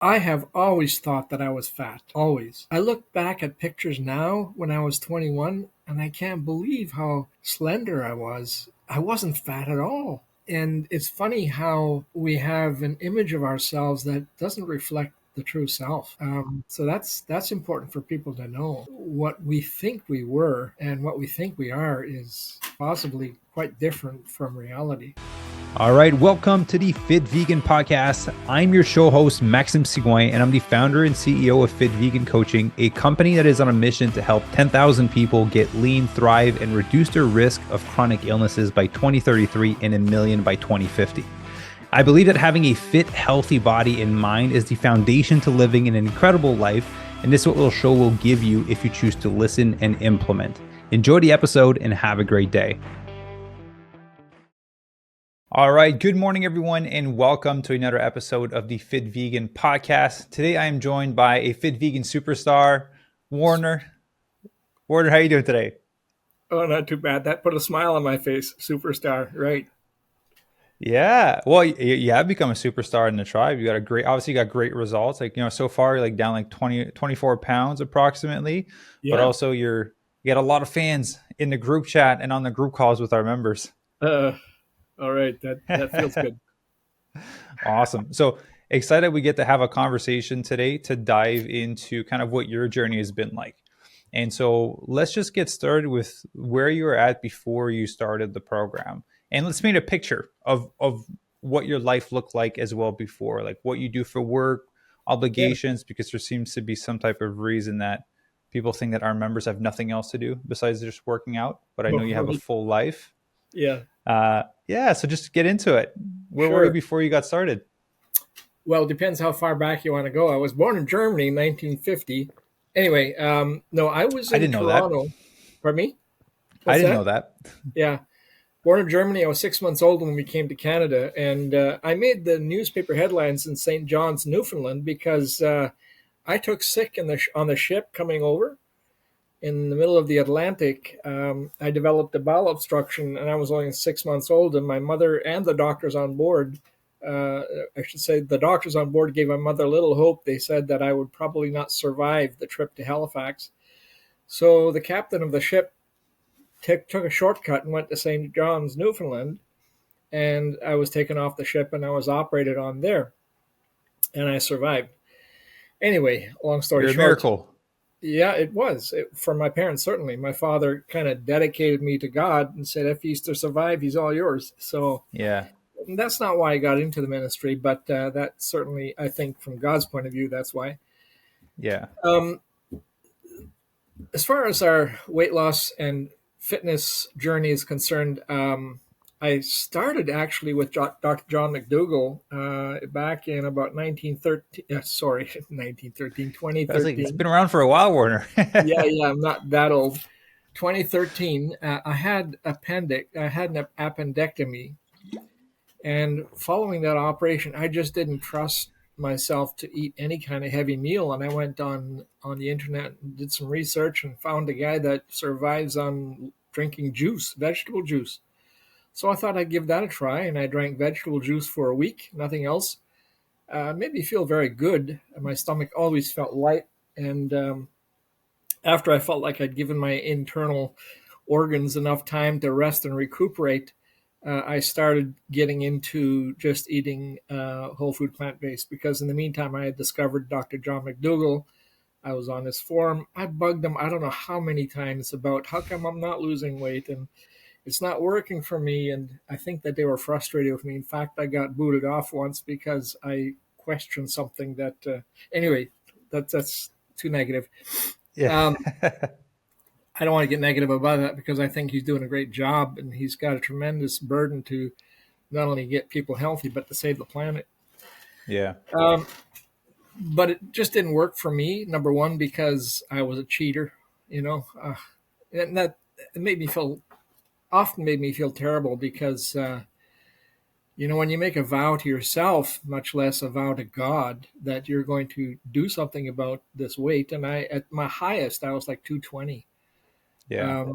I have always thought that I was fat, always. I look back at pictures now when I was 21 and I can't believe how slender I was. I wasn't fat at all. And it's funny how we have an image of ourselves that doesn't reflect the true self. So that's important for people to know. What we think we were and what we think we are is possibly quite different from reality. All right, welcome to the Fit Vegan Podcast. I'm your show host, Maxime Sigouin, and I'm the founder and CEO of Fit Vegan Coaching, a company that is on a mission to help 10,000 people get lean, thrive, and reduce their risk of chronic illnesses by 2033 and 1 million by 2050. I believe that having a fit, healthy body and mind is the foundation to living an incredible life, and this is what the show will give you if you choose to listen and implement. Enjoy the episode and have a great day. All right, good morning, everyone, and welcome to another episode of the Fit Vegan Podcast. Today, I am joined by a Fit Vegan superstar, Werner. Werner, how are you doing today? Oh, not too bad. That put a smile on my face. Superstar, right? Yeah, well, you have become a superstar in the tribe. Obviously, you got great results. So far, you're down 24 pounds approximately, Yeah. but also you got a lot of fans in the group chat and on the group calls with our members. All right, that feels good. Awesome. So excited we get to have a conversation today to dive into kind of what your journey has been like. And so let's just get started with where you were at before you started the program. And let's paint a picture of what your life looked like as well before, like what you do for work, obligations, because there seems to be some type of reason that people think that our members have nothing else to do besides just working out. But I know you have a full life. Yeah. So just get into it. Where were you before you got started? Well, it depends how far back you want to go. I was born in Germany in 1950. Anyway, no, I was in Toronto. Pardon me? I didn't know that. Yeah. Born in Germany, I was 6 months old when we came to Canada, and I made the newspaper headlines in St. John's, Newfoundland, because I took sick on the ship coming over. In the middle of the Atlantic, I developed a bowel obstruction, and I was only 6 months old, and my mother and the doctors on board, the doctors on board gave my mother little hope. They said that I would probably not survive the trip to Halifax. So the captain of the ship took a shortcut and went to St. John's, Newfoundland, and I was taken off the ship and I was operated on there, and I survived. Anyway, long story short. You're a miracle. Yeah, it was. For my parents, certainly. My father kind of dedicated me to God and said, if he's to survive, he's all yours. So yeah, that's not why I got into the ministry, but that certainly, I think, from God's point of view, that's why. Yeah. As far as our weight loss and fitness journey is concerned, I started actually with Dr. John McDougall back in about 2013. It's been around for a while, Werner. yeah, I'm not that old. 2013, I had an appendectomy. And following that operation, I just didn't trust myself to eat any kind of heavy meal. And I went on the internet and did some research and found a guy that survives on drinking juice, vegetable juice. So I thought I'd give that a try, and I drank vegetable juice for a week, nothing else. Made me feel very good. My stomach always felt light, and after I felt like I'd given my internal organs enough time to rest and recuperate, I started getting into just eating whole food plant-based, because in the meantime, I had discovered Dr. John McDougall. I was on his forum. I bugged him I don't know how many times about how come I'm not losing weight, and it's not working for me, and I think that they were frustrated with me. In fact, I got booted off once because I questioned something that, anyway, that's too negative. Yeah. I don't want to get negative about that because I think he's doing a great job, and he's got a tremendous burden to not only get people healthy, but to save the planet. Yeah. But it just didn't work for me, number one, because I was a cheater, and that often made me feel terrible because, when you make a vow to yourself, much less a vow to God, that you're going to do something about this weight. And at my highest, I was like 220. Yeah.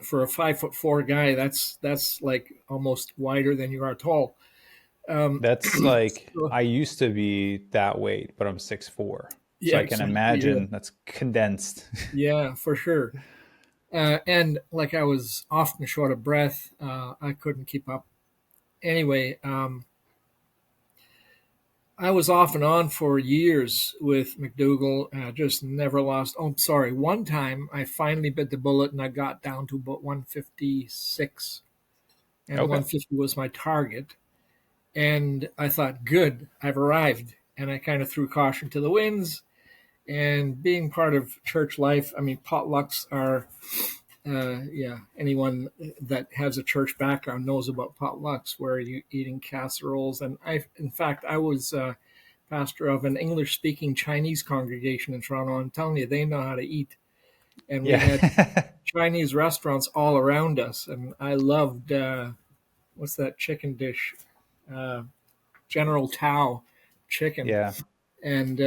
For a 5'4" guy, that's like almost wider than you are tall. That's like So, I used to be that weight, but I'm 6'4". So yeah, I can exactly. Yeah, imagine that's condensed. yeah, for sure. And like I was often short of breath. I couldn't keep up. Anyway, I was off and on for years with McDougall. Just never lost. Oh, sorry. One time I finally bit the bullet and I got down to about 156, and Okay. 150 was my target. And I thought, good, I've arrived. And I kind of threw caution to the winds. And being part of church life, I mean, potlucks are, yeah, anyone that has a church background knows about potlucks, where you eating casseroles. And in fact, I was pastor of an English-speaking Chinese congregation in Toronto. I'm telling you, they know how to eat. And we had Yeah. Chinese restaurants all around us, and I loved what's that chicken dish? Uh, General Tao chicken, Yeah. and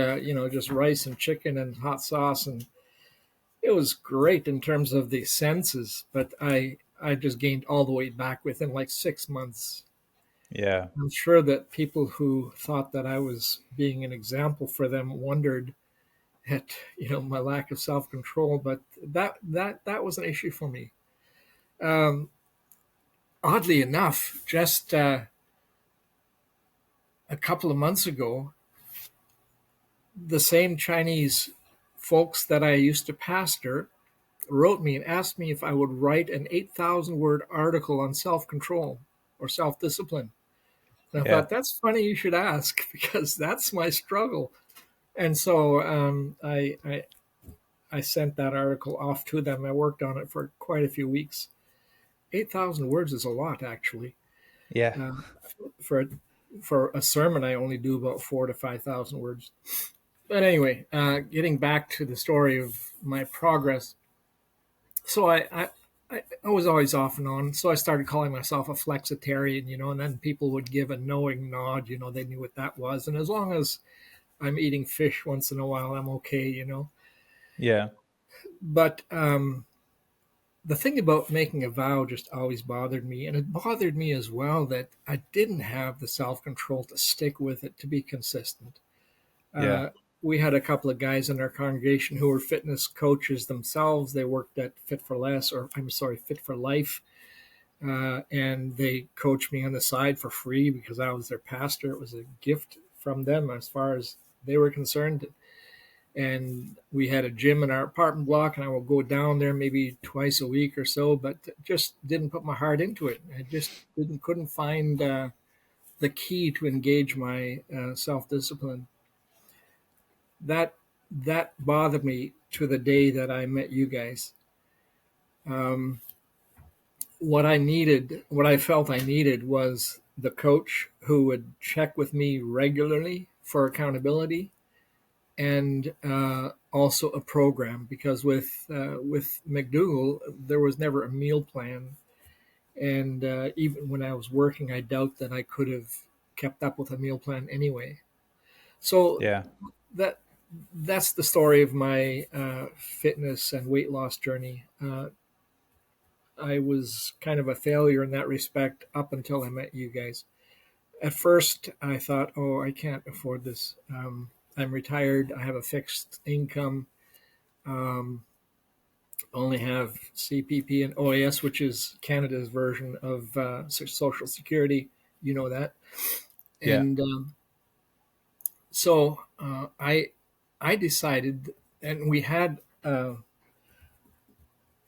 just rice and chicken and hot sauce, and it was great in terms of the senses. But I just gained all the weight back within like 6 months. Yeah. I'm sure that people who thought that I was being an example for them wondered at my lack of self control, but that was an issue for me. Um, Oddly enough, just a couple of months ago, the same Chinese folks that I used to pastor wrote me and asked me if I would write an 8,000 word article on self control or self discipline. And I Yeah. thought, that's funny you should ask because that's my struggle. And so I sent that article off to them. I worked on it for quite a few weeks. 8,000 words is a lot, actually. Yeah. Uh, for for a sermon, I only do about 4 to 5,000 words. But anyway, getting back to the story of my progress, so I was always off and on. So I started calling myself a flexitarian, and then people would give a knowing nod, they knew what that was. And as long as I'm eating fish once in a while, I'm okay. Yeah. But the thing about making a vow just always bothered me. And it bothered me as well that I didn't have the self control to stick with it, to be consistent. Yeah. Uh, we had a couple of guys in our congregation who were fitness coaches themselves. They worked at Fit for Less, or I'm sorry, Fit for Life. And they coached me on the side for free because I was their pastor. It was a gift from them as far as they were concerned. And we had a gym in our apartment block, and I would go down there maybe twice a week or so, but just didn't put my heart into it. I just couldn't find the key to engage my self discipline. That that bothered me to the day that I met you guys. Um, what I felt I needed was the coach who would check with me regularly for accountability, and also a program, because with McDougall there was never a meal plan, and even when I was working, I doubt that I could have kept up with a meal plan anyway. So Yeah. that that's the story of my fitness and weight loss journey. I was kind of a failure in that respect up until I met you guys. At first, I thought, oh, I can't afford this. I'm retired. I have a fixed income. Um, Only have CPP and OAS, which is Canada's version of Social Security. You know that. Yeah. And so I decided, and we had a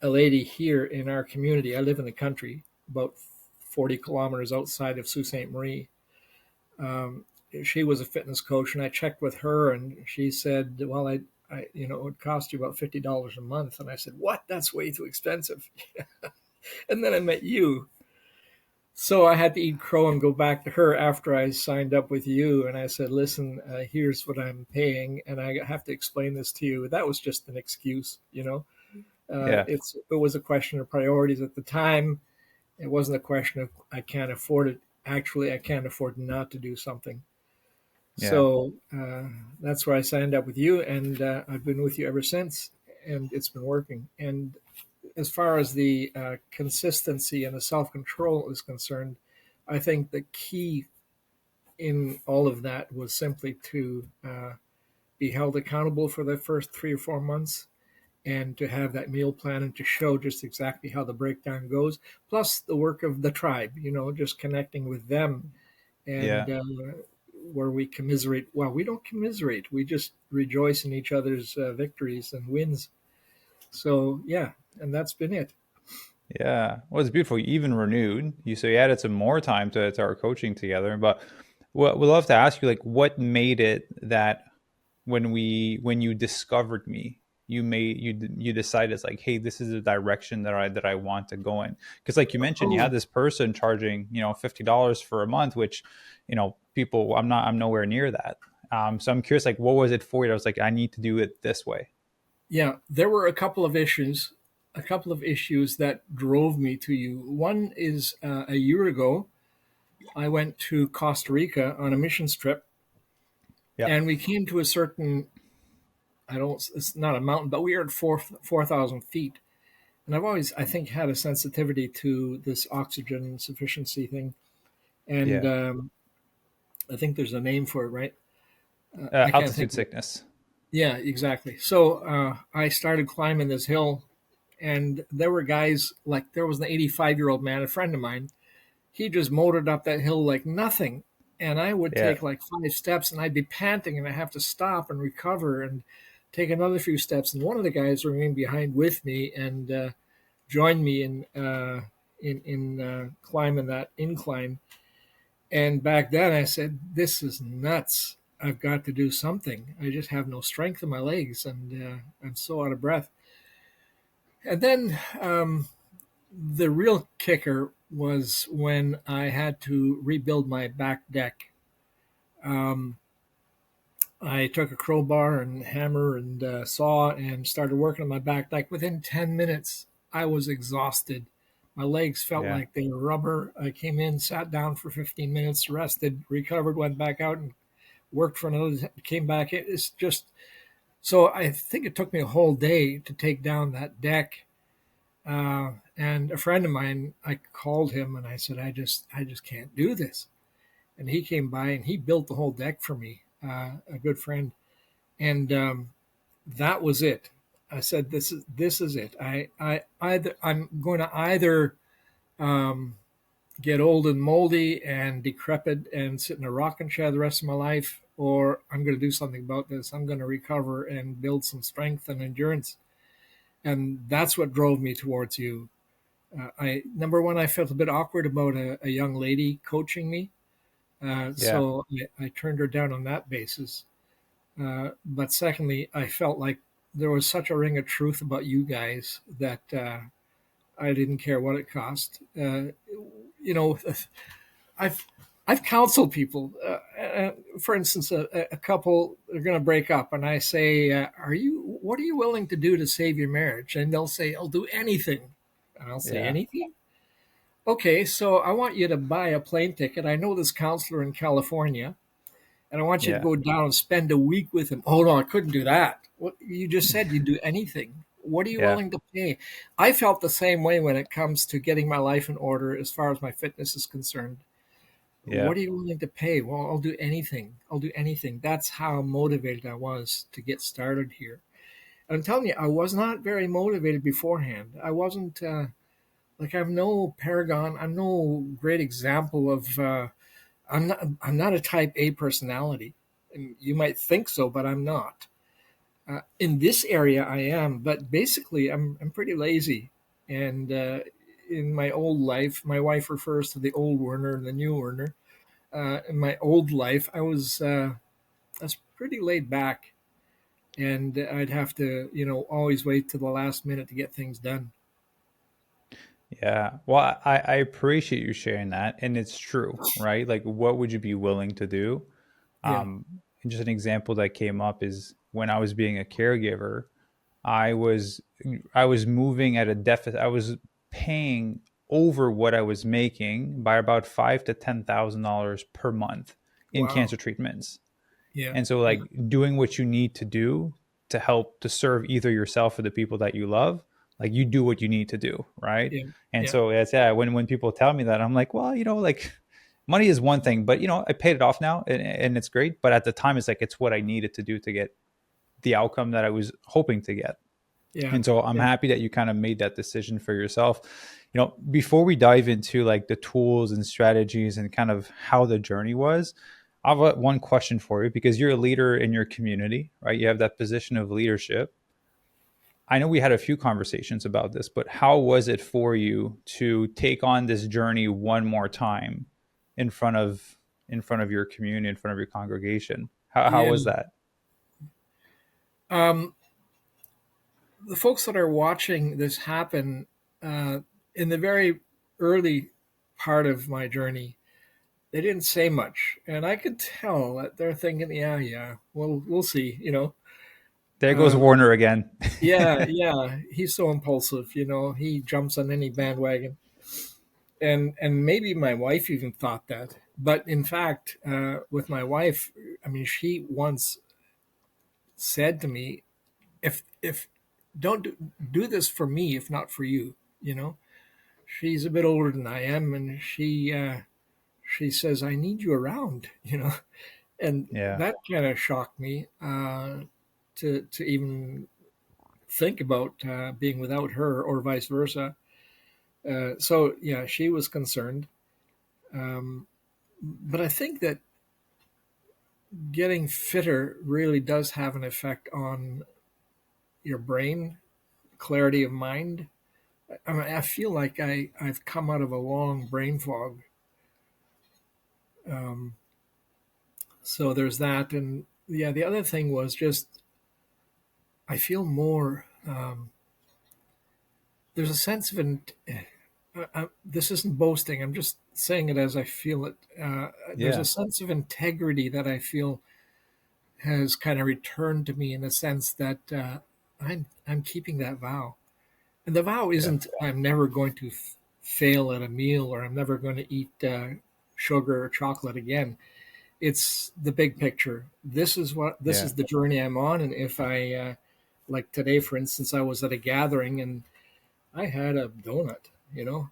lady here in our community. I live in the country, about 40 kilometers outside of Sault Ste. Marie. Um, she was a fitness coach, and I checked with her, and she said, "Well, it would cost you about $50 a month." And I said, "What? That's way too expensive." And then I met you, so I had to eat crow and go back to her after I signed up with you. And I said, "Listen, here's what I'm paying, and I have to explain this to you." That was just an excuse. Yeah. It was a question of priorities at the time. It wasn't a question of I can't afford it. Actually, I can't afford not to do something. Yeah. So that's where I signed up with you, and I've been with you ever since, and it's been working. And as far as the consistency and the self control is concerned, I think the key in all of that was simply to be held accountable for the first 3 or 4 months, and to have that meal plan and to show just exactly how the breakdown goes, plus the work of the tribe, just connecting with them. And Yeah. where we commiserate, well, we don't commiserate, we just rejoice in each other's victories and wins. So yeah, and that's been it. Yeah. Well, it's beautiful. You even renewed. You added some more time to our coaching together. But what we'd love to ask you, like, what made it that when you discovered me, you decided it's like, hey, this is the direction that I want to go in. Because like you mentioned, you Oh had this person charging, $50 for a month, which, people, I'm nowhere near that. So I'm curious, like, what was it for you? I was like, I need to do it this way. yeah, there were a couple of issues that drove me to you. One is a year ago I went to Costa Rica on a missions trip, Yeah. and we came to a certain, I don't, it's not a mountain, but we were at 4,000 feet. And I've always, I think, had a sensitivity to this oxygen sufficiency thing. And Yeah. I think there's a name for it, right? I can't Altitude think of it. sickness. Yeah, exactly. So I started climbing this hill, and there were guys, like there was an 85-year-old man, a friend of mine. He just motored up that hill like nothing. And I would Yeah. take like 5 steps, and I'd be panting, and I have to stop and recover and take another few steps. And one of the guys remained behind with me and joined me in climbing that incline. And back then I said, "This is nuts. I've got to do something. I just have no strength in my legs, and I'm so out of breath." And then the real kicker was when I had to rebuild my back deck. Um, I took a crowbar and hammer and saw and started working on my back deck. Within 10 minutes, I was exhausted. My legs felt Yeah. like they were rubber. I came in, sat down for 15 minutes, rested, recovered, went back out and worked for another, came back. It's just, so I think it took me a whole day to take down that deck. And a friend of mine, I called him and I said, I just can't do this. And he came by and he built the whole deck for me, a good friend. And that was it. I said, this is it. I'm going to either um, get old and moldy and decrepit and sit in a rocking chair the rest of my life, or I'm going to do something about this. I'm going to recover and build some strength and endurance. And that's what drove me towards you. I Number one, I felt a bit awkward about a young lady coaching me, Yeah. so I turned her down on that basis. But secondly, I felt like there was such a ring of truth about you guys that I didn't care what it cost. You know, I've I've counseled people. For instance, a couple are going to break up, and I say, "Are you? What are you willing to do to save your marriage?" And they'll say, "I'll do anything." And I'll say, Yeah. "Anything? Okay, so I want you to buy a plane ticket. I know this counselor in California, and I want you to Yeah. go down and spend a week with him." Oh no, I couldn't do that. What you just said, you'd do anything. What are you Yeah. willing to pay? I felt the same way when it comes to getting my life in order as far as my fitness is concerned. Yeah. What are you willing to pay? Well, I'll do anything. I'll do anything. That's how motivated I was to get started here. And I'm telling you, I was not very motivated beforehand. I wasn't like, I'm no paragon. I'm no great example of. I'm not a Type A personality. And you might think so, but I'm not. In this area, I am. But basically, I'm pretty lazy. And in my old life, my wife refers to the old Werner and the new Werner. In my old life, I was pretty laid back, and I'd have to, always wait to the last minute to get things done. Yeah. Well, I appreciate you sharing that. And it's true, right? Like, what would you be willing to do? Yeah. Um, and just an example that came up is when I was being a caregiver, I was I was moving at a deficit. I was paying over what I was making by about five to $10,000 per month in Wow. cancer treatments. Yeah. And so, Yeah. like, doing what you need to do to help to serve either yourself or the people that you love, like, you do what you need to do, right? Yeah. And Yeah. so it's, yeah, when people tell me that, I'm like, well, like, money is one thing, but I paid it off now, and it's great. But at the time, it's like it's what I needed to do to get the outcome that I was hoping to get. Yeah. And so I'm Yeah. happy that you kind of made that decision for yourself. Before we dive into like the tools and strategies and kind of how the journey was, I have one question for you, because you're a leader in your community, right? You have that position of leadership. I know we had a few conversations about this, but how was it for you to take on this journey one more time in front of your community, in front of your congregation? How Yeah. was that? Um, the folks that are watching this happen, uh, in the very early part of my journey, they didn't say much, and I could tell that they're thinking, "Yeah, yeah, well, we'll see," you know. There goes Um, Werner again. yeah, yeah, he's so impulsive, you know. He jumps on any bandwagon, and maybe my wife even thought that. But in fact, with my wife, I mean, she once said to me, "If don't do this for me, if not for you," you know. She's a bit older than I am, and she says, "I need you around," you know, and Yeah. that kind of shocked me, to even think about being without her or vice versa. So yeah, she was concerned, um, but I think that getting fitter really does have an effect on your brain, clarity of mind. I mean, I feel like I've come out of a long brain fog. Um, so there's that, and yeah, the other thing was just I feel more. There's a sense of this isn't boasting. I'm just saying it as I feel it. There's a Yeah. sense of integrity that I feel has kind of returned to me in the sense that I'm keeping that vow, and the vow Yeah. isn't I'm never going to fail at a meal or I'm never going to eat sugar or chocolate again. It's the big picture. This Yeah. is the journey I'm on, and if I like today, for instance, I was at a gathering and I had a donut, you know,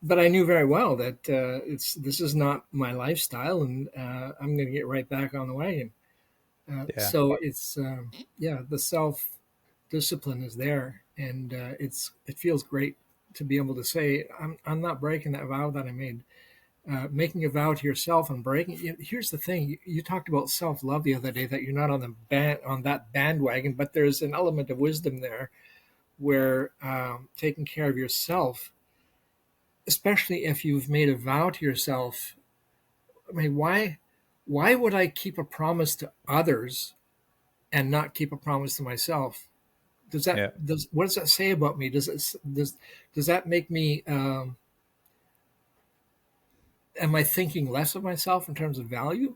but I knew very well that this is not my lifestyle, and I'm going to get right back on the wagon. Yeah. So it's yeah, the self discipline is there, and it feels great to be able to say I'm not breaking that vow that I made. Making a vow to yourself and breaking. Here's the thing: you talked about self love the other day, that you're not on on that bandwagon, but there's an element of wisdom there where taking care of yourself, especially if you've made a vow to yourself. I mean, why would I keep a promise to others and not keep a promise to myself? Yeah. Does what does that say about me? Does that make me? Am I thinking less of myself in terms of value?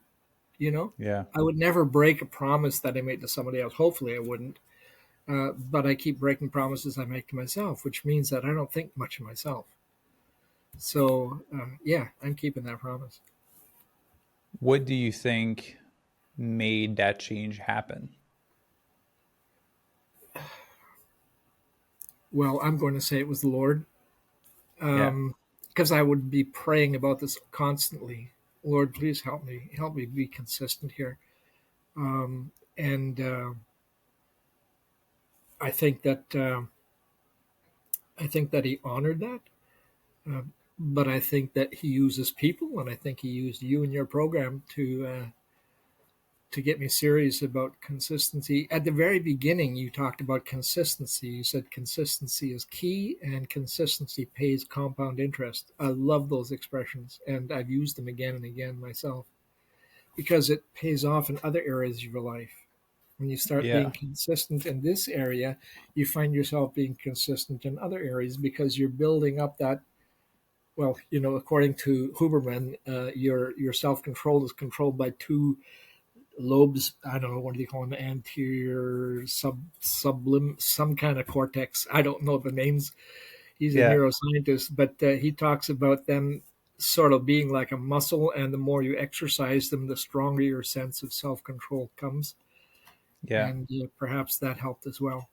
You know, Yeah. I would never break a promise that I made to somebody else. Hopefully, I wouldn't. But I keep breaking promises I make to myself, which means that I don't think much of myself. So yeah, I'm keeping that promise. What do you think made that change happen? Well, I'm going to say it was the Lord, Yeah. because I would be praying about this constantly. Lord, please help me be consistent here. And I think that I think that He honored that. Uh, but I think that He uses people, and I think He used you in your program to get me serious about consistency. At the very beginning, you talked about consistency. You said consistency is key and consistency pays compound interest. I love those expressions, and I've used them again and again myself because it pays off in other areas of your life. When you start being Yeah. consistent in this area, you find yourself being consistent in other areas because you're building up that. Well, you know, according to Huberman, your self control is controlled by two lobes. I don't know what do you call them, anterior sublim, some kind of cortex. I don't know the names. He's a Yeah. neuroscientist, but he talks about them sort of being like a muscle, and the more you exercise them, the stronger your sense of self control comes, Yeah. and perhaps that helped as well.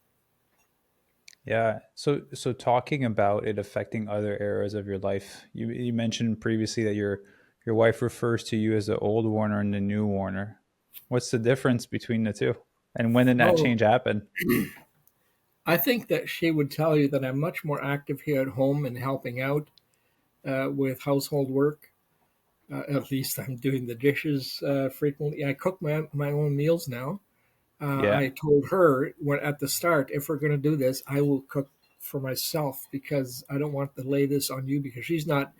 Yeah. So talking about it affecting other areas of your life, you mentioned previously that your Your wife refers to you as the old Warner and the new Warner. What's the difference between the two? And when did that Oh, change happen? I think that she would tell you that I'm much more active here at home and helping out with household work. At least I'm doing the dishes frequently. I cook my own meals now. Yeah. I told her when at the start, if we're going to do this, I will cook for myself because I don't want to lay this on you because she's not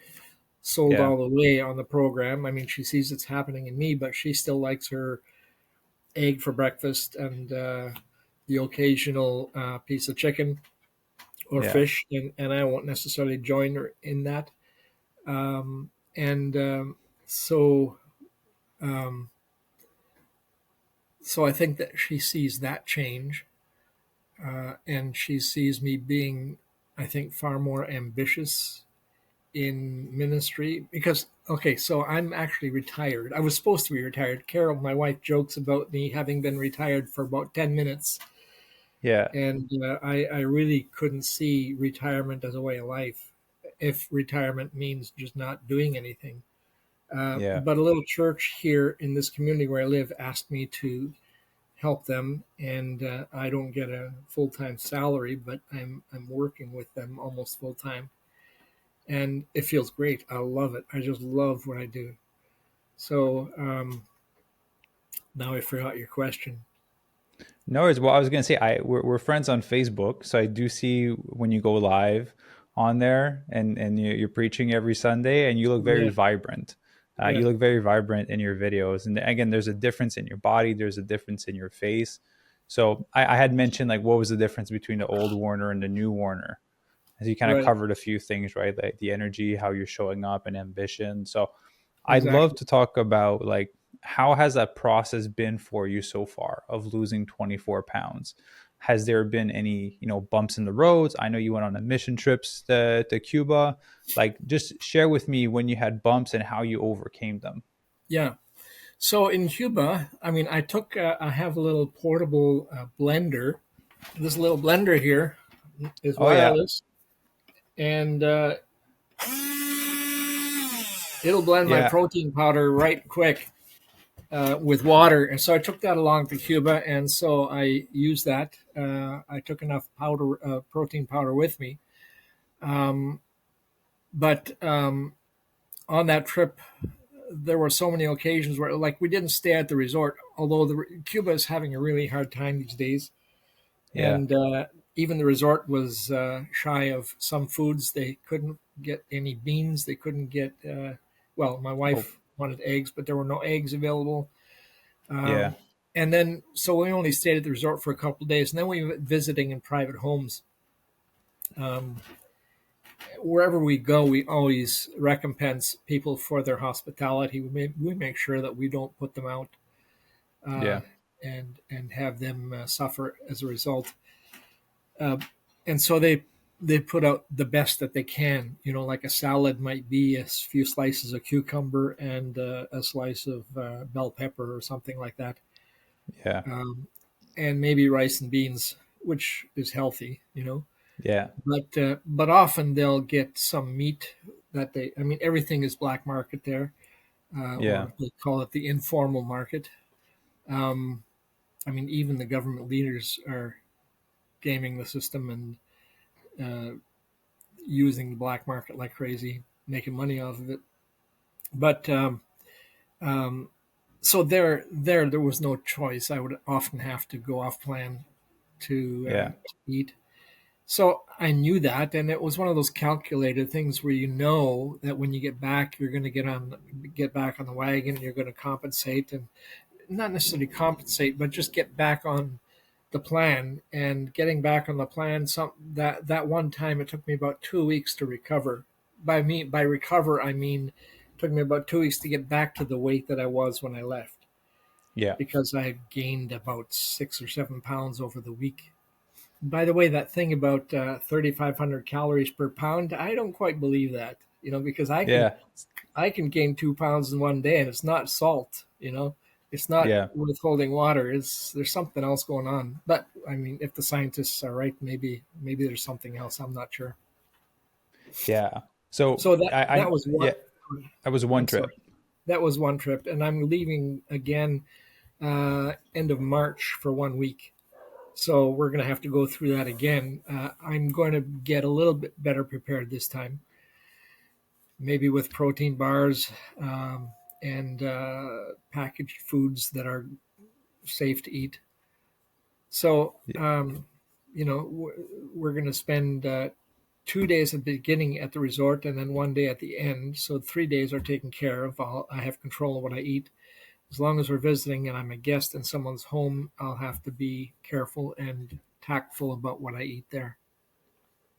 sold Yeah. all the way on the program. I mean, she sees it's happening in me, but she still likes her egg for breakfast and the occasional piece of chicken or Yeah. fish, and I won't necessarily join her in that. And so, um, so I think that she sees that change, and she sees me being, I think, far more ambitious in ministry because okay, so I'm actually retired. I was supposed to be retired. Carol, my wife, jokes about me having been retired for about 10 minutes, Yeah. and I really couldn't see retirement as a way of life. If retirement means just not doing anything, Yeah. but a little church here in this community where I live asked me to help them, and I don't get a full time salary, but I'm working with them almost full time, and it feels great. I love it. I just love what I do. So now I forgot your question. No worries. Well, I was gonna say we're friends on Facebook, so I do see when you go live on there, and you're preaching every Sunday, and you look very Yeah, vibrant. yeah, You look very vibrant in your videos, and again, there's a difference in your body. There's a difference in your face. So I had mentioned like what was the difference between the old Warner and the new Warner, as you kind of right, covered a few things, right? Like the energy, how you're showing up, and ambition. So I'd love exactly. to talk about like how has that process been for you so far of losing 24 pounds? Has there been any, bumps in the roads? I know you went on a mission trips to Cuba. Like just share with me when you had bumps and how you overcame them. Yeah. So in Cuba, I mean, I have a little portable blender. This little blender here is Oh yeah. wireless, and it'll blend my Yeah. protein powder right quick with water. And so I took that along to Cuba, and so I used that. I took enough powder, protein powder, with me. Um, but on that trip, there were so many occasions where, like, we didn't stay at the resort, although Cuba is having a really hard time these days, Yeah. and even the resort was shy of some foods. They couldn't get any beans. They couldn't get. Well, my Oh, wife wanted eggs, but there were no eggs available. yeah. Um, and then, so we only stayed at the resort for a couple of days, and then we went visiting in private homes. Um, Wherever we go, we always recompense people for their hospitality. We make sure that we don't put them out uh, Yeah. and have them suffer as a result. Uh, and so they put out the best that they can. You know, like a salad might be a few slices of cucumber and a slice of bell pepper or something like that, Yeah. um, and maybe rice and beans, which is healthy. You know, Yeah. but often they'll get some meat that they. I mean, everything is black market there, Yeah. or they call it the informal market. Um, I mean, even the government leaders are gaming the system and using the black market like crazy, making money off of it. But um, so there was no choice. I would often have to go off plan Yeah. to eat. So I knew that, and it was one of those calculated things where you know that when you get back, you're going to get back on the wagon, and you're going to compensate, and not necessarily compensate, but just get back on the plan. And getting back on the plan, that one time it took me about 2 weeks to recover. By recover, I mean it took me about 2 weeks to get back to the weight that I was when I left Yeah. because I had gained about 6 or 7 pounds over the week. By the way, that thing about 3,500 calories per pound, I don't quite believe that. You know, because Yeah. I can gain 2 pounds in one day, and it's not salt. You know, it's not Yeah. withholding water. It's there's something else going on. But I mean, if the scientists are right, maybe there's something else. I'm not sure. Yeah. So So that I that was yeah, one. that was one I'm sorry. trip. that was one trip, and I'm leaving again end of March for 1 week. So we're going to have to go through that again. I'm going to get a little bit better prepared this time, maybe with protein bars and packaged foods that are safe to eat. So, we're going to spend 2 days at the beginning at the resort and then 1 day at the end. So 3 days are taken care of. I have control of what I eat. As long as we're visiting and I'm a guest in someone's home, I'll have to be careful and tactful about what I eat there.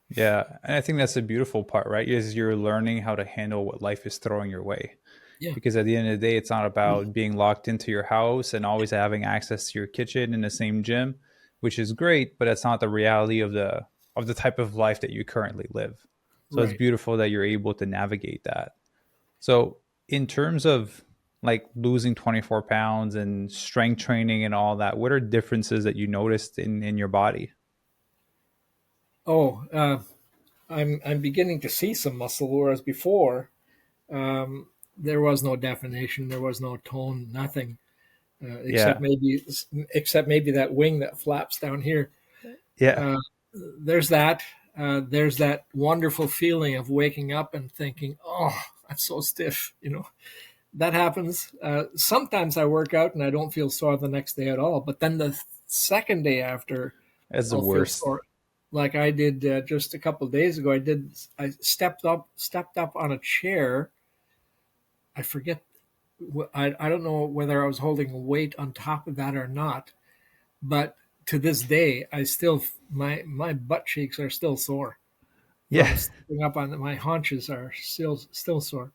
Yeah, and I think that's a beautiful part, right? Is you're learning how to handle what life is throwing your way. Yeah, Because at the end of the day, it's not about being locked into your house and always having access to your kitchen in the same gym, which is great, but that's not the reality of the type of life that you currently live. So it's right. beautiful that you're able to navigate that. So in terms of like losing 24 pounds and strength training and all that, what are differences that you noticed in your body? Oh, I'm beginning to see some muscle, whereas before there was no definition, there was no tone, nothing except Yeah. maybe except maybe that wing that flaps down here. Yeah. Uh, there's that. There's that wonderful feeling of waking up and thinking, "Oh, I'm so stiff." That happens. Sometimes I work out and I don't feel sore the next day at all, but then the second day after, That's the I'll feel worst. sore. Like I did just a couple of days ago. I stepped up on a chair. I forget. I don't know whether I was holding a weight on top of that or not, but to this day, I still my butt cheeks are still sore Yeah. from stepping up on my haunches are still sore.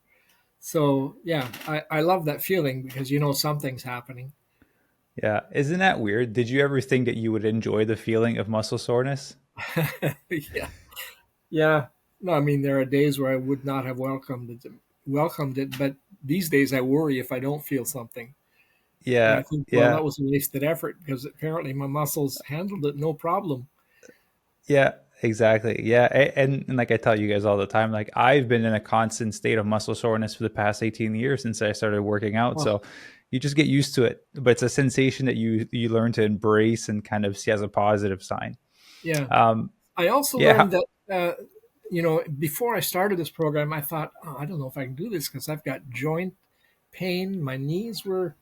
So yeah, I love that feeling because something's happening. Yeah. Isn't that weird? Did you ever think that you would enjoy the feeling of muscle soreness? Yeah, yeah. No, I mean there are days where I would not have welcomed it, but these days I worry if I don't feel something, and I Yeah. think, well, Yeah. that was a wasted effort because apparently my muscles handled it no problem. Yeah, exactly. Yeah, and like I tell you guys all the time, like I've been in a constant state of muscle soreness for the past 18 years since I started working out. Oh, So you just get used to it, but it's a sensation that you learn to embrace and kind of see as a positive sign. yeah. Um, I also yeah, learned that, before I started this program, I thought, oh, I don't know if I can do this because I've got joint pain. My knees were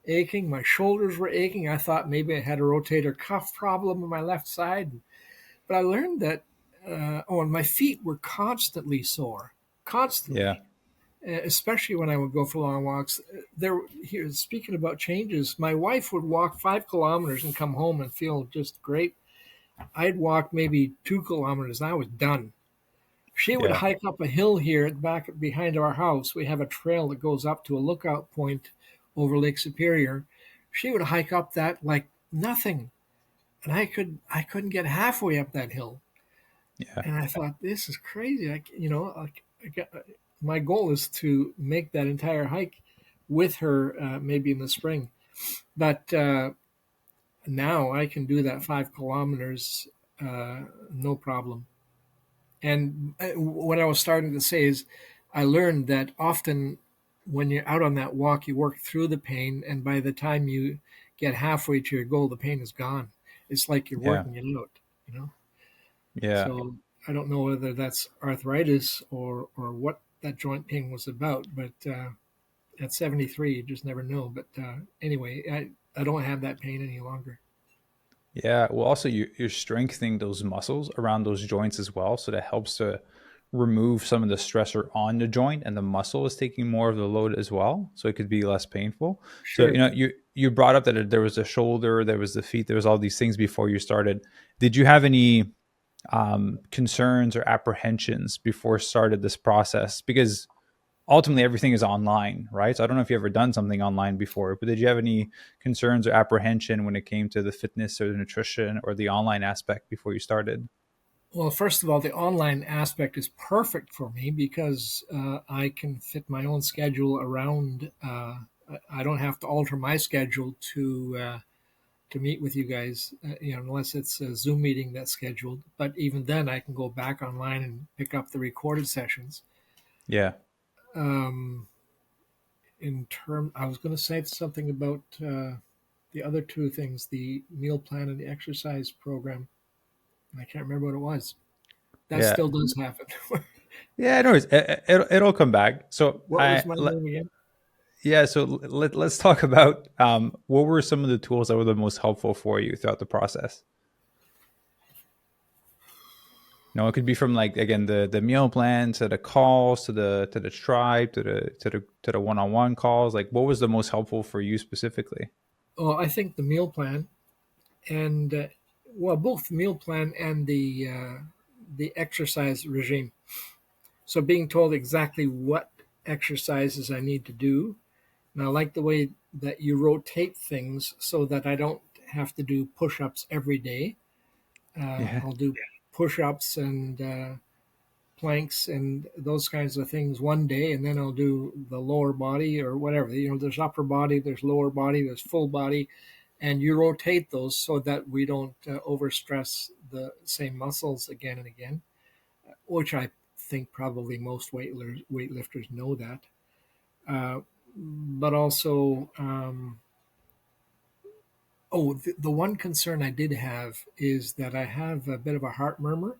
aching, my shoulders were aching. I thought maybe I had a rotator cuff problem on my left side. But I learned that, and my feet were constantly sore, yeah, constantly, especially when I would go for long walks. Here, speaking about changes, my wife would walk 5 kilometers and come home and feel just great. I'd walk maybe 2 kilometers and I was done. She would yeah, hike up a hill here at the back behind our house. We have a trail that goes up to a lookout point over Lake Superior. She would hike up that like nothing, and I couldn't get halfway up that hill. yeah, And I thought, this is crazy. My goal is to make that entire hike with her, maybe in the spring. But now I can do that 5 kilometers, no problem. And what I was starting to say is, I learned that often when you're out on that walk, you work through the pain, and by the time you get halfway to your goal, the pain is gone. It's like you're yeah, working it out, you know. yeah. So I don't know whether that's arthritis or what that joint pain was about, but at 73, you just never know. But anyway, I don't have that pain any longer. Yeah. Well, also you're strengthening those muscles around those joints as well, so that helps to remove some of the stressor on the joint, and the muscle is taking more of the load as well, so it could be less painful. So Sure. you brought up that there was the shoulder, there was the feet, there was all these things before you started. Did you have any concerns or apprehensions before started this process? Because ultimately everything is online, right? So I don't know if you've ever done something online before, but did you have any concerns or apprehension when it came to the fitness or the nutrition or the online aspect before you started? Well, first of all, the online aspect is perfect for me because I can fit my own schedule around. I don't have to alter my schedule to meet with you guys, unless it's a Zoom meeting that's scheduled. But even then, I can go back online and pick up the recorded sessions. Yeah. Um, I was going to say something about the other two things, the meal plan and the exercise program. And I can't remember what it was. That Yeah. still does happen. Yeah, no worries. It'll come back. So What was my name again? yeah, so let's talk about what were some of the tools that were the most helpful for you throughout the process. It could be from like again the meal plan to the calls to the tribe to the one-on-one calls. Like, what was the most helpful for you specifically? Oh, I think the meal plan and well, both the meal plan and the exercise regime. So being told exactly what exercises I need to do. And I like the way that you rotate things so that I don't have to do push-ups every day. Yeah, I'll do push-ups and planks and those kinds of things one day, and then I'll do the lower body or whatever. There's upper body, there's lower body, there's full body, and you rotate those so that we don't overstress the same muscles again and again, which I think probably most weightlifters know that. But also, the one concern I did have is that I have a bit of a heart murmur,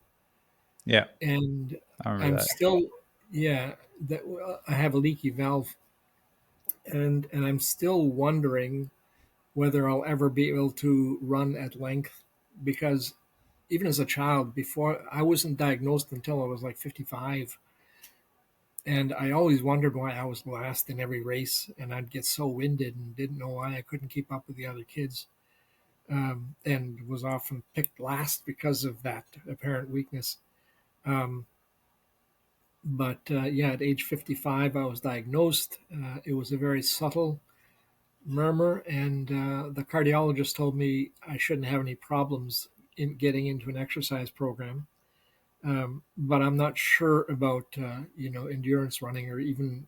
yeah, and I remember I'm that. still, yeah, that I have a leaky valve, and I'm still wondering whether I'll ever be able to run at length because even as a child, before I wasn't diagnosed until I was like 55, and I always wondered why I was last in every race, and I'd get so winded and didn't know why I couldn't keep up with the other kids, and was often picked last because of that apparent weakness. Um, but yeah, at age 55, I was diagnosed. It was a very subtle murmur, and the cardiologist told me I shouldn't have any problems in getting into an exercise program. But I'm not sure about endurance running or even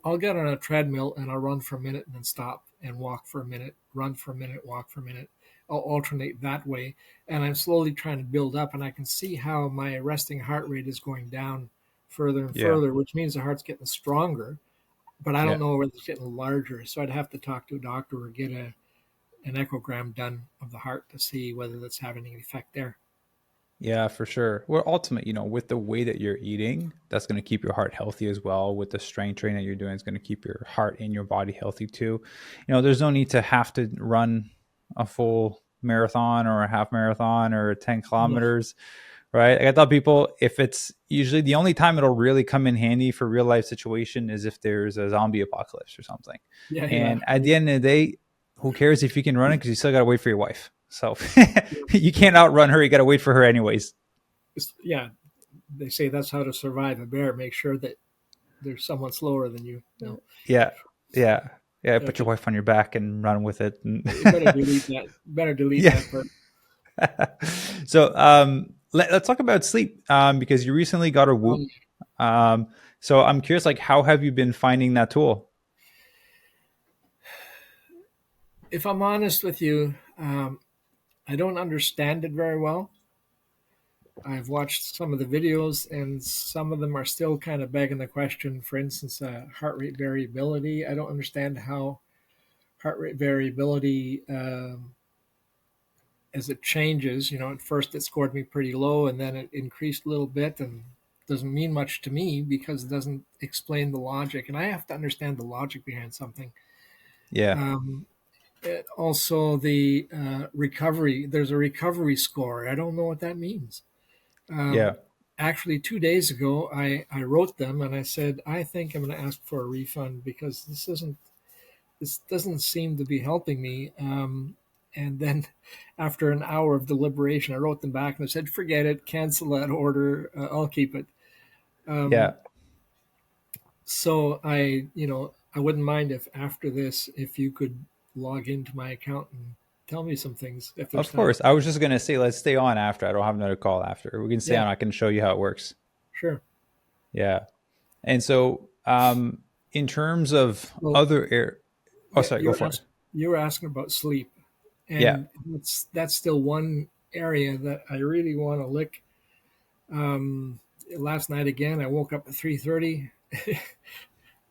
I'll get on a treadmill and I'll run for a minute and then stop and walk for a minute, run for a minute, walk for a minute. I'll alternate that way, and I'm slowly trying to build up, and I can see how my resting heart rate is going down further and Yeah, further, which means the heart's getting stronger, but I yeah. don't know whether it's getting larger. So I'd have to talk to a doctor or get an echogram done of the heart to see whether that's having any effect there. Yeah, for sure. Well, ultimately, with the way that you're eating, that's going to keep your heart healthy as well. With the strength training that you're doing, it's going to keep your heart and your body healthy too. There's no need to have to run a full marathon or a half marathon or 10 No. kilometers, right? Like I tell people, if it's usually the only time it'll really come in handy for real life situation is if there's a zombie apocalypse or something. Yeah, yeah, And at right. the end of the day, who cares if you can run it because you still got to wait for your wife. So you can't outrun her. You got to wait for her anyways. Yeah, they say that's how to survive a bear. Make sure that there's someone slower than you. No, Yeah, yeah, yeah. Put your okay. wife on your back and run with it. You better delete that. Better delete Yeah. that part. So let's talk about sleep because you recently got a Whoop. Um, So I'm curious, like, how have you been finding that tool? if I'm honest with you, I don't understand it very well. I've watched some of the videos, and some of them are still kind of begging the question. For instance, heart rate variability. I don't understand how heart rate variability, as it changes. At first it scored me pretty low, and then it increased a little bit, and doesn't mean much to me because it doesn't explain the logic, and I have to understand the logic behind something. Yeah, Um, Also, the recovery. There's a recovery score. I don't know what that means. yeah, Um, Actually, 2 days ago, I wrote them and I said I think I'm going to ask for a refund because this doesn't seem to be helping me. And then, after an hour of deliberation, I wrote them back and I said, "Forget it, cancel that order. I'll keep it." yeah. Um, so I wouldn't mind if after this, if you could log into my account and tell me some things if there's Of time. course. I was just gonna say, let's stay on after. I don't have another call after. We can stay Yeah, on. I can show you how it works. sure. Yeah. And so, in terms of Well, other air, oh, yeah, sorry, go for it. you were asking about sleep, Yeah, and that's still one area that I really want to lick. Um, Last night again, I woke up at 3:30.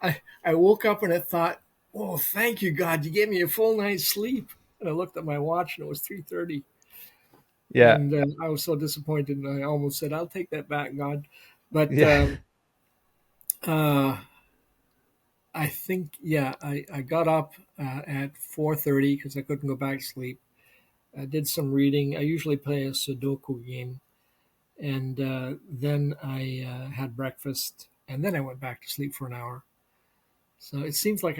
I woke up and I thought, oh, thank you, God, you gave me a full night's sleep. And I looked at my watch and it was 3:30. Yeah. And I was so disappointed. And I almost said, I'll take that back, God. But Yeah. uh, I think, yeah, I got up at 4:30 because I couldn't go back to sleep. I did some reading. I usually play a Sudoku game. And then I had breakfast. And then I went back to sleep for an hour. So it seems like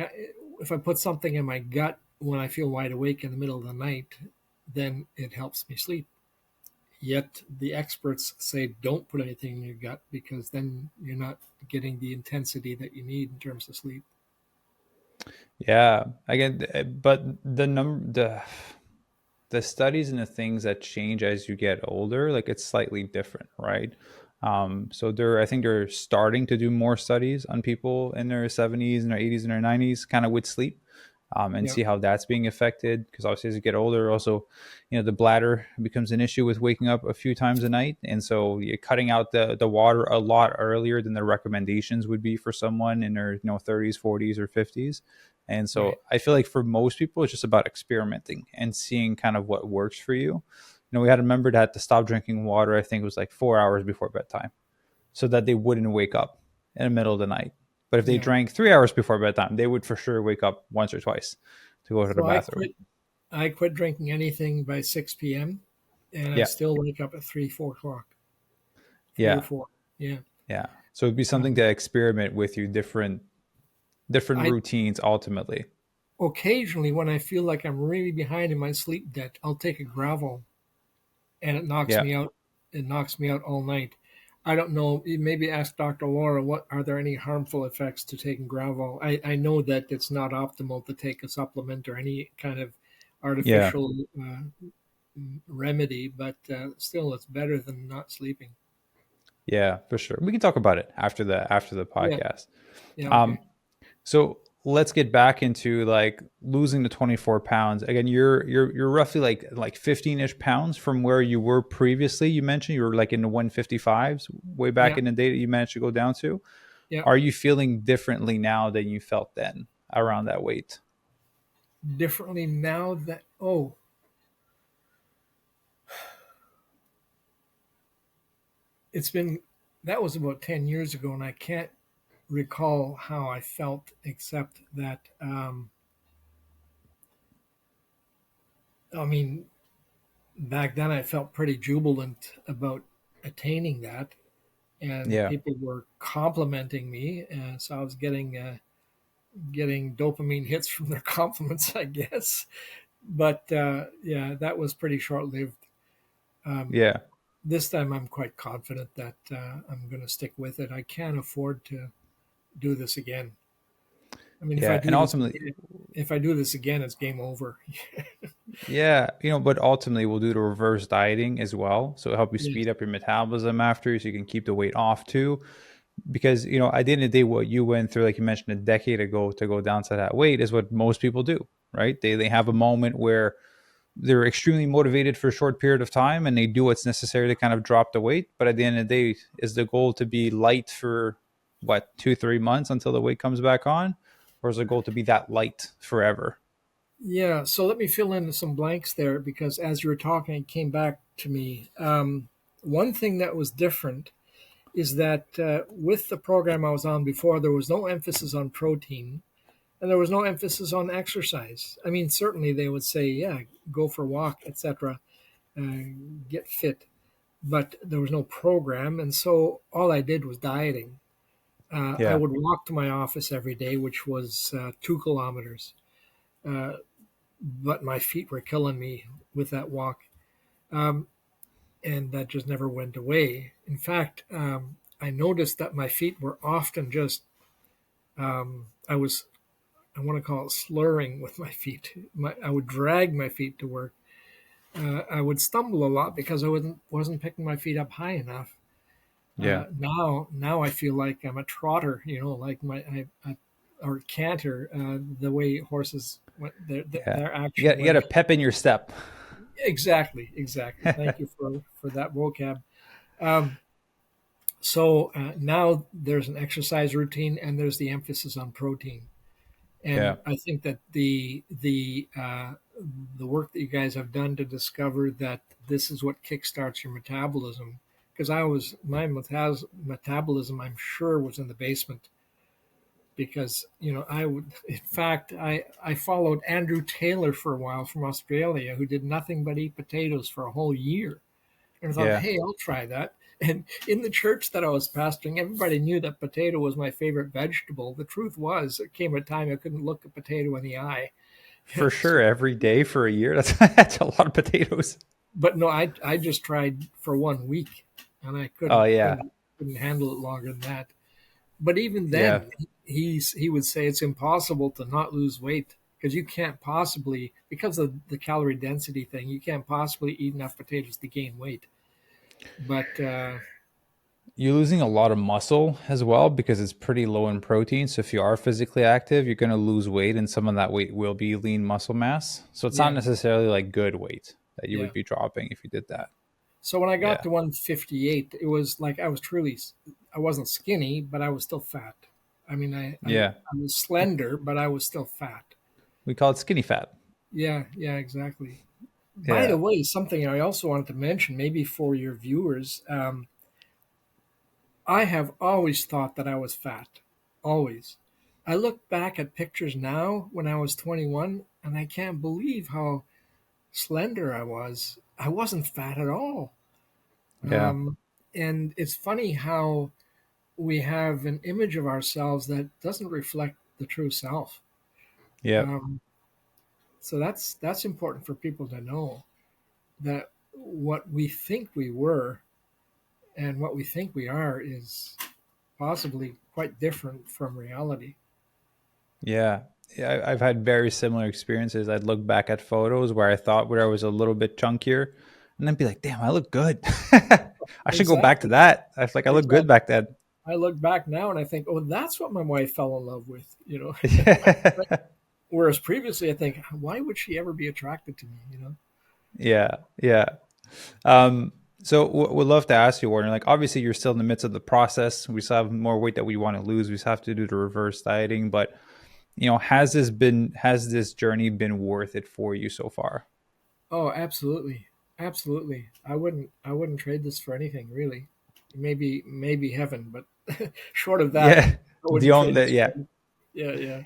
if I put something in my gut when I feel wide awake in the middle of the night, then it helps me sleep. Yet the experts say don't put anything in your gut because then you're not getting the intensity that you need in terms of sleep. Yeah. Again, but the studies and the things that change as you get older, like it's slightly different, right? So I think they're starting to do more studies on people in their 70s and their 80s and their 90s, kind of with sleep, and Yeah, see how that's being affected. Because obviously, as you get older, also, the bladder becomes an issue with waking up a few times a night, and so you're cutting out the water a lot earlier than the recommendations would be for someone in their 30s, 40s, or 50s. And right. so I feel like for most people, it's just about experimenting and seeing kind of what works for you. We had a member that had to stop drinking water. I think it was like 4 hours before bedtime, so that they wouldn't wake up in the middle of the night. But if they Yeah. drank 3 hours before bedtime, they would for sure wake up once or twice to go to the So bathroom. I quit drinking anything by 6 p.m. and I Yeah, still wake up at 3, 4 o'clock, 3 or yeah, 4. Yeah. yeah. So it'd be something Um, to experiment with you, different I routines ultimately. occasionally, when I feel like I'm really behind in my sleep debt, I'll take a gravel and it knocks Yeah, me out. It knocks me out all night. I don't know. Maybe ask Dr. Laura. What are there any harmful effects to taking gravel? I know that it's not optimal to take a supplement or any kind of yeah, artificial remedy, but still, it's better than not sleeping. yeah, for sure. We can talk about it after the Yeah. podcast. Yeah. Um, Okay. So let's get back into like losing the 24 pounds. Again, you're roughly like 15-ish pounds from where you were previously. You mentioned you were like in the 155s way back Yeah. in the day that you managed to go down to. Yeah. Are you feeling differently now than you felt then around that weight? Differently now that, oh, it's been, that was about 10 years ago, and I can't recall how I felt except that, I mean, back then I felt pretty jubilant about attaining that, and Yeah. people were complimenting me, so I was getting dopamine hits from their compliments, I guess. But yeah, that was pretty short lived. Um, Yeah. this time I'm quite confident that I'm going to stick with it. I can't afford to do this again. I mean, Yeah. And ultimately, if I do this again, it's game over. yeah, but ultimately we'll do the reverse dieting as well. So it'll help you Yes. speed up your metabolism after so you can keep the weight off too. Because at the end of the day, what you went through, like you mentioned a decade ago, to go down to that weight is what most people do, right? They have a moment where they're extremely motivated for a short period of time and they do what's necessary to kind of drop the weight. But at the end of the day, is the goal to be light for what, 2 3 months until the weight comes back on, or is the goal to be that light forever? Yeah. So let me fill in some blanks there because as you were talking, it came back to me. One thing that was different is that with the program I was on before, there was no emphasis on protein and there was no emphasis on exercise. I mean, certainly they would say, yeah, go for a walk, etc., uh, get fit, but there was no program. And so all I did was dieting. I Yeah, would walk to my office every day, which was 2 kilometers, uh, but my feet were killing me with that walk. Um, and that just never went away. In fact, I noticed that my feet were often just, I was, I want to call it slurring with my feet. I would drag my feet to work. I would stumble a lot because I wasn't picking my feet up high enough. yeah, Now I feel like I'm a trotter, like or canter, the way horses, yeah. their You action got you got when a pep in your step. exactly. Thank you for that vocab. Um, So now there's an exercise routine and there's the emphasis on protein. Yeah. And I think that the work that you guys have done to discover that this is what kickstarts your metabolism, because my metabolism, I'm sure, was in the basement, because I would, in fact, I followed Andrew Taylor for a while from Australia, who did nothing but eat potatoes for a whole year. And I thought, Yeah. hey, I'll try that. And in the church that I was pastoring, everybody knew that potato was my favorite vegetable. The truth was, there came a time I couldn't look a potato in the eye. For So, sure. Every day for a year. That's a lot of potatoes. but no, I just tried for 1 week, and I Oh couldn't yeah. couldn't couldn't handle it longer than that. But even Yeah. then, he would say it's impossible to not lose weight, because you can't possibly, because of the calorie density thing, you can't possibly eat enough potatoes to gain weight. But You're losing a lot of muscle as well because it's pretty low in protein. So if you are physically active, you're going to lose weight, and some of that weight will be lean muscle mass. So it's not yeah, necessarily like good weight that you yeah. would be dropping if you did that. So when I got Yeah. to 158, it was like I wasn't skinny, but I was still fat. I mean, Yeah. I was slender, but I was still fat. We call it skinny fat. Yeah, yeah, exactly. By Yeah. the way, something I also wanted to mention, maybe for your viewers, I have always thought that I was fat. Always. I look back at pictures now when I was 21, and I can't believe how slender I was. I wasn't fat at all. Yeah. Um, and it's funny how we have an image of ourselves that doesn't reflect the true self. Yeah. Um, so that's important for people to know, that what we think we were and what we think we are is possibly quite different from reality. Yeah. Yeah. I've had very similar experiences. I'd look back at photos where I thought where I was a little bit chunkier and then be like, damn, I look good. I should go back to Exactly, that. I was like, I look good exactly. back then. I look back now and I think, oh, that's what my wife fell in love with, Yeah. Whereas previously, I think, why would she ever be attracted to me? Yeah. Yeah. Um, so we'd love to ask you, Warner, like obviously you're still in the midst of the process. We still have more weight that we want to lose. We still have to do the reverse dieting, but has this journey been worth it for you so far? Oh, absolutely, absolutely. I wouldn't trade this for anything, really. Maybe heaven, but short of that, Yeah. I The wouldn't trade only this for yeah. anything. Yeah, yeah.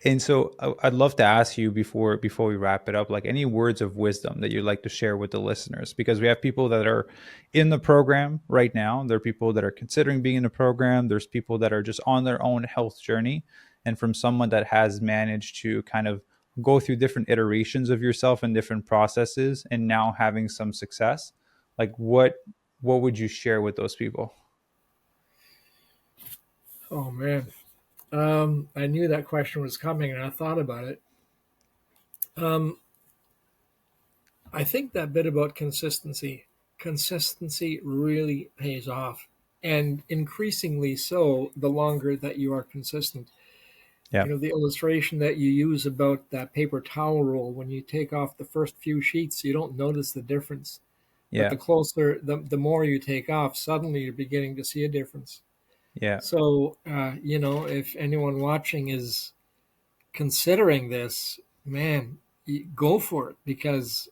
And so I'd love to ask you before we wrap it up, like any words of wisdom that you'd like to share with the listeners, because we have people that are in the program right now. There are people that are considering being in the program. There's people that are just on their own health journey. And from someone that has managed to kind of go through different iterations of yourself and different processes and now having some success, like what would you share with those people? Oh man, I knew that question was coming, and I thought about it. Um, I think that bit about consistency really pays off, and increasingly so the longer that you are consistent. Yeah. The illustration that you use about that paper towel roll, when you take off the first few sheets, you don't notice the difference. But Yeah. the more you take off, suddenly you're beginning to see a difference. Yeah. So, if anyone watching is considering this, man, go for it, because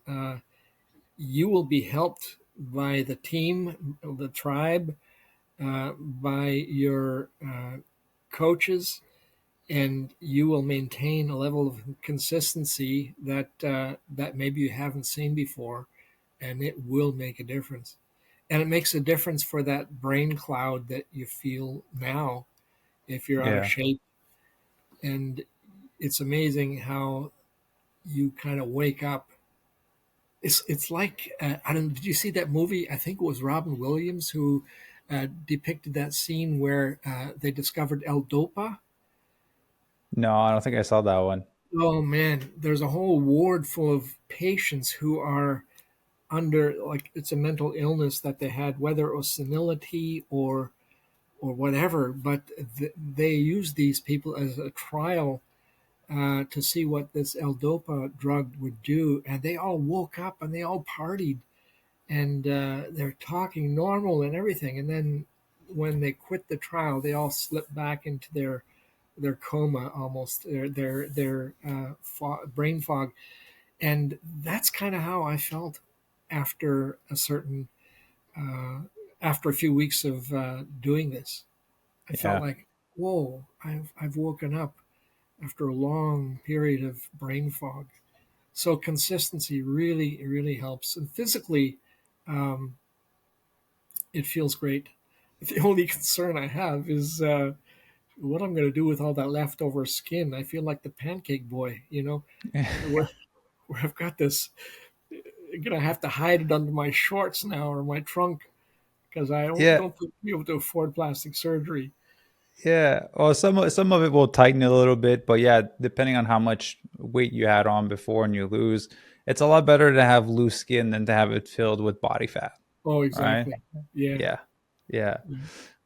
you will be helped by the team, the tribe, by your coaches, and you will maintain a level of consistency that maybe you haven't seen before, and it will make a difference. And it makes a difference for that brain cloud that you feel now if you're out of Yeah. shape. And it's amazing how you kind of wake up. It's like I don't. Did you see that movie? I think it was Robin Williams who depicted that scene where they discovered L-Dopa. No, I don't think I saw that one. Oh man, there's a whole ward full of patients who are under, like, it's a mental illness that they had, whether it was senility or whatever. But they used these people as a trial to see what this L-Dopa drug would do, and they all woke up and they all partied, and they're talking normal and everything, and then when they quit the trial, they all slipped back into their coma, almost their brain fog, and that's kind of how I felt after a certain uh, after a few weeks of doing this. I felt Yeah. like, whoa, I've woken up after a long period of brain fog. So consistency really helps, and physically, um, it feels great. The only concern I have is what I'm going to do with all that leftover skin. I feel like the pancake boy, where, where I've got this. I'm going to have to hide it under my shorts now or my trunk because I don't, Yeah. don't think I'll be able to afford plastic surgery. Yeah. Well, some of it will tighten a little bit, but yeah, depending on how much weight you had on before and you lose, it's a lot better to have loose skin than to have it filled with body fat, Oh, right? exactly. Yeah. Yeah. Yeah. Yeah.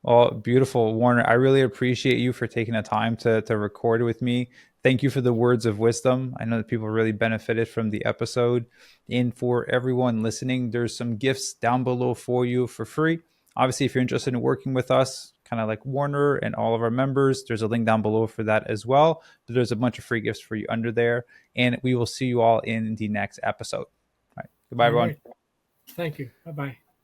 Well, beautiful, Warner. I really appreciate you for taking the time to record with me. Thank you for the words of wisdom. I know that people really benefited from the episode. And for everyone listening, there's some gifts down below for you for free. Obviously, if you're interested in working with us, kind of like Warner and all of our members, there's a link down below for that as well. But there's a bunch of free gifts for you under there. And we will see you all in the next episode. All right. Goodbye, All everyone. right. Thank you. Bye bye.